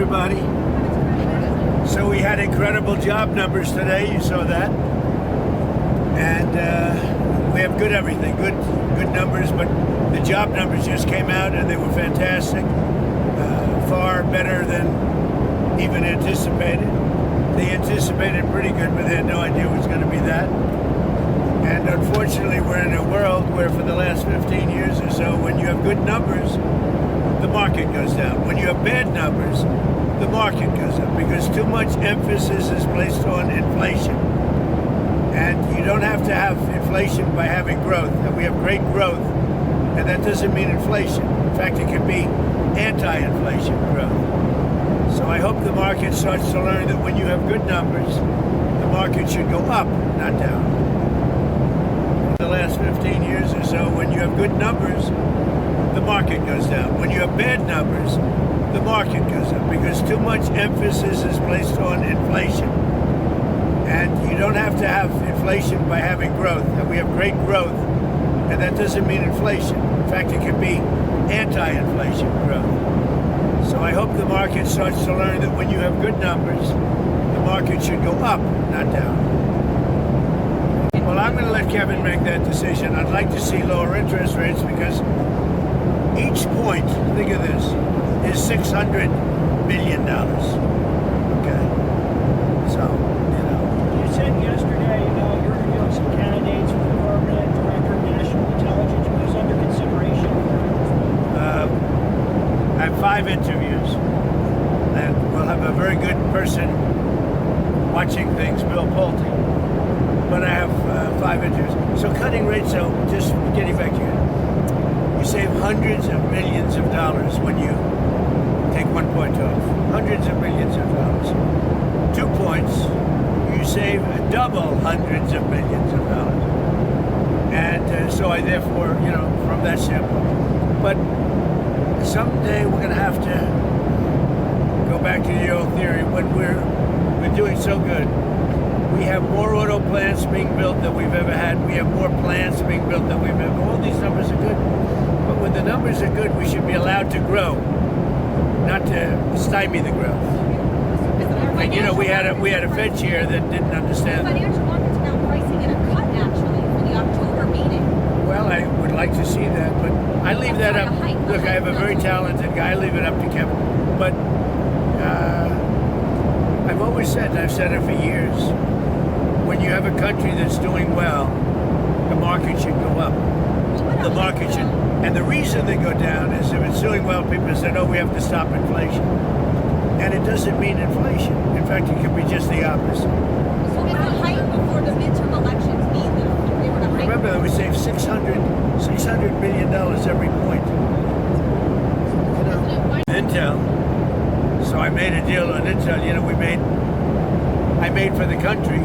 everybody. So we had incredible job numbers today. You saw that, and we have good everything, good numbers. But the job numbers just came out, and they were fantastic, far better than even anticipated. They anticipated pretty good, but they had no idea it was going to be that. And unfortunately, we're in a world where for the last 15 years or so, when you have good numbers, the market goes down. When you have bad numbers, the market goes up because too much emphasis is placed on inflation. And you don't have to have inflation by having growth. And we have great growth, and that doesn't mean inflation. In fact, it can be anti-inflation growth. So I hope the market starts to learn that when you have good numbers, the market should go up, not down. The last 15 years or so, when you have good numbers, the market goes down. When you have bad numbers, the market goes up because too much emphasis is placed on inflation. And you don't have to have inflation by having growth. And we have great growth, and that doesn't mean inflation. In fact, it can be anti-inflation growth. So I hope the market starts to learn that when you have good numbers, the market should go up, not down. Well, I'm going to let Kevin make that decision. I'd like to see lower interest rates because each point, think of this, is $600 billion. Okay. So, You said yesterday, you're interviewing some candidates for the permanent director of national intelligence. Who's under consideration? I have 5 interviews, and we'll have a very good person watching things, Bill Pulte. But I have 5 interviews. So cutting rates, so just getting back to you save hundreds of millions of dollars when you take 1 point off. Hundreds of millions of dollars. 2 points, you save double hundreds of millions of dollars. And so I therefore, from that standpoint. But someday we're going to have to go back to the old theory. When we're doing so good, we have more auto plants being built than we've ever had. We have more plants being built than we've ever. All these numbers are good. But when the numbers are good, we should be allowed to grow, not to stymie the growth. And we had a Fed chair that didn't understand. Financial markets are now pricing in a cut actually for the October meeting. Well, I would like to see that, but I leave that up. Look, I have a very talented guy. I leave it up to Kevin. But I've always said, and I've said it for years, when you have a country that's doing well, the market should go up. The market should, and the reason they go down is if it's doing well, people say, "Oh, we have to stop inflation," and it doesn't mean inflation. In fact, it could be just the opposite. So if the height before the midterm elections mean that they were to heighten? Remember that we save $600 billion every point. Intel. So I made a deal on Intel. I made for the country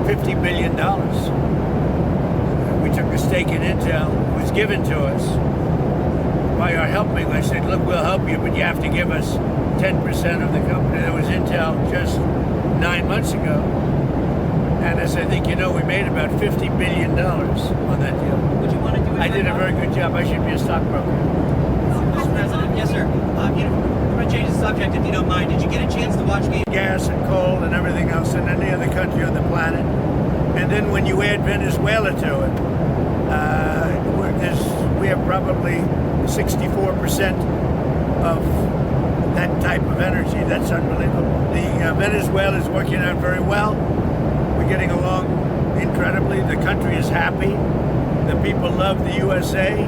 $50 billion. We took a stake in Intel. It was given to us by our helping. I said, look, we'll help you, but you have to give us 10% of the company. That was Intel just 9 months ago. And as I think we made about $50 billion on that deal. Would you want to do it? I did a very good job. I should be a stockbroker. Mr. President, yes, sir. I'm going to change the subject if you don't mind. Did you get a chance to watch game? Gas and coal and everything else in any other country on the planet. And then when you add Venezuela to it, we have probably 64% of that type of energy. That's unbelievable. The Venezuela is working out very well. We're getting along incredibly. The country is happy. The people love the USA.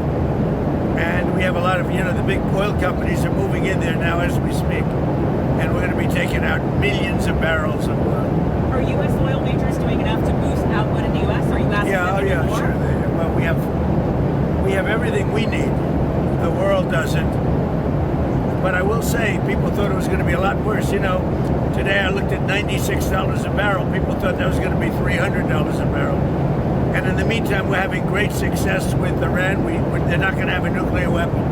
And we have a lot of, the big oil companies are moving in there now as we speak. And we're going to be taking out millions of barrels of oil. Are U.S. oil majors doing enough to boost output in the U.S.? Are you asking them to do more? Sure. Well, we have everything we need. The world doesn't. But I will say, people thought it was going to be a lot worse. Today I looked at $96 a barrel. People thought that was going to be $300 a barrel. And in the meantime, we're having great success with Iran. They're not going to have a nuclear weapon.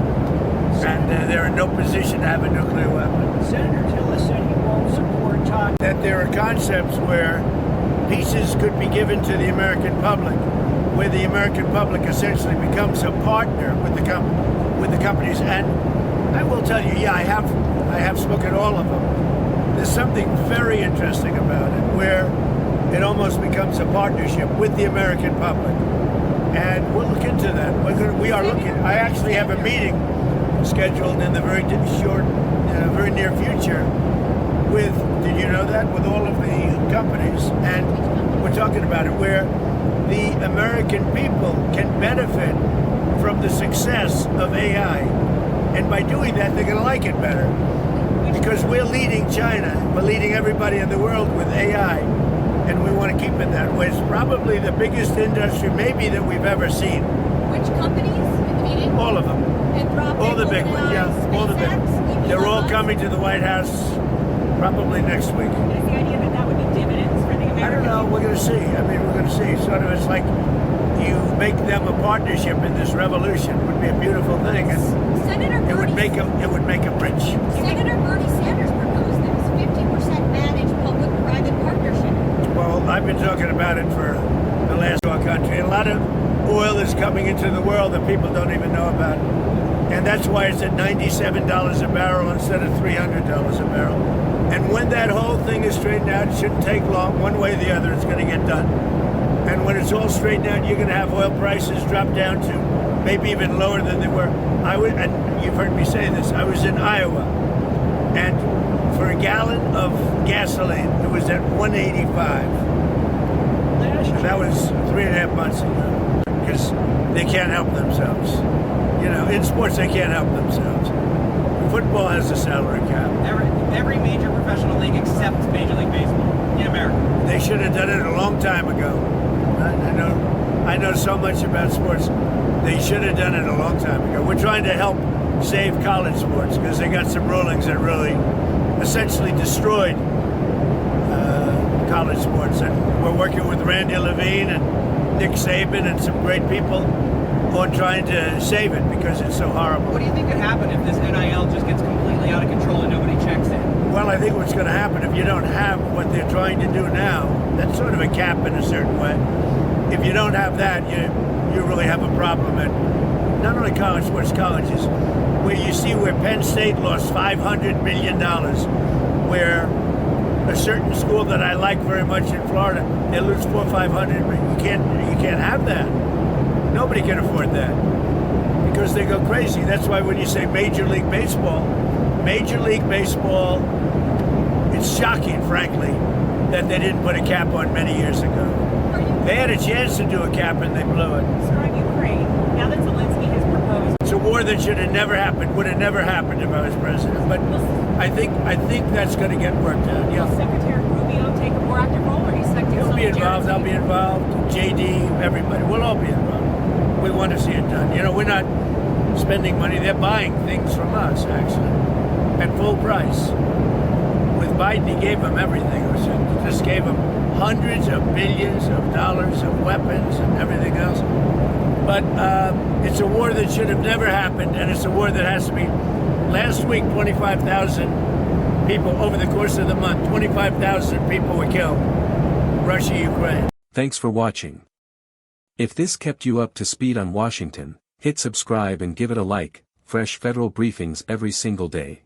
And they're in no position to have a nuclear weapon. Senator Tillis said he won't support talk. That there are concepts where pieces could be given to the American public, where the American public essentially becomes a partner with the companies. And I will tell you, I have I have spoken to all of them. There's something very interesting about it, where it almost becomes a partnership with the American public. And we'll look into that. We are looking. I actually have a meeting scheduled in the very very near future with, did you know that, with all of the companies, and we're talking about it, where the American people can benefit from the success of AI, and by doing that, they're going to like it better, because we're leading China, we're leading everybody in the world with AI, and we want to keep it that way. It's probably the biggest industry, maybe, that we've ever seen. Which companies in the meeting? All of them. Anthropic, All the big ones, yeah. All the big ones. SpaceX, They're all Elon coming to the White House probably next week. Is the idea that that would be dividends for the American? I don't know. We're going to see. I mean, we're going to see. Sort of, it's like you make them a partnership in this revolution. It would be a beautiful thing, and Senator it would Bernie, make them. It would make them rich. Senator Bernie Sanders proposed this 50% managed public-private partnership. Well, I've been talking about it for the last our country. A lot of oil is coming into the world that people don't even know about, and that's why it's at $97 a barrel instead of $300 a barrel. And when that whole thing is straightened out, it shouldn't take long. One way or the other, it's going to get done. And when it's all straightened out, you're going to have oil prices drop down to maybe even lower than they were. And you've heard me say this. I was in Iowa, and for a gallon of gasoline, it was at $1.85. And that was 3.5 months ago, because they can't help themselves. You know, in sports, they can't help themselves. Football has a salary cap. Every major professional league except Major League Baseball in America. They should have done it a long time ago. I know so much about sports. They should have done it a long time ago. We're trying to help save college sports, because they got some rulings that really essentially destroyed college sports. And we're working with Randy Levine and Nick Saban and some great people on trying to save it, because it's so horrible. What do you think could happen if this NIL just gets completely out of control and nobody checks it? Well, I think what's going to happen, if you don't have what they're trying to do now, that's sort of a cap in a certain way. If you don't have that, you really have a problem at not only college sports, colleges, where you see where Penn State lost $500 million, where a certain school that I like very much in Florida, they lose $400 or $500 million. You can't have that. Nobody can afford that, because they go crazy. That's why when you say Major League Baseball, it's shocking, frankly, that they didn't put a cap on many years ago. They had a chance to do a cap and they blew it. Sir, on Ukraine, now that Zelensky has proposed, It's a war that should have never happened, would have never happened if I was president. But I think that's going to get worked out. will Yeah. Secretary Rubio take a more active role, or are you expecting He'll be Solidarity? involved. I'll be involved. JD, everybody. We'll all be involved. We want to see it done. You know, we're not spending money. They're buying things from us, actually, at full price. With Biden, he gave them everything. He just gave them hundreds of billions of dollars of weapons and everything else. But it's a war that should have never happened, and it's a war that has to be. Last week, 25,000 people, over the course of the month, 25,000 people were killed. Russia, Ukraine. Thanks for watching. If this kept you up to speed on Washington, hit subscribe and give it a like. Fresh federal briefings every single day.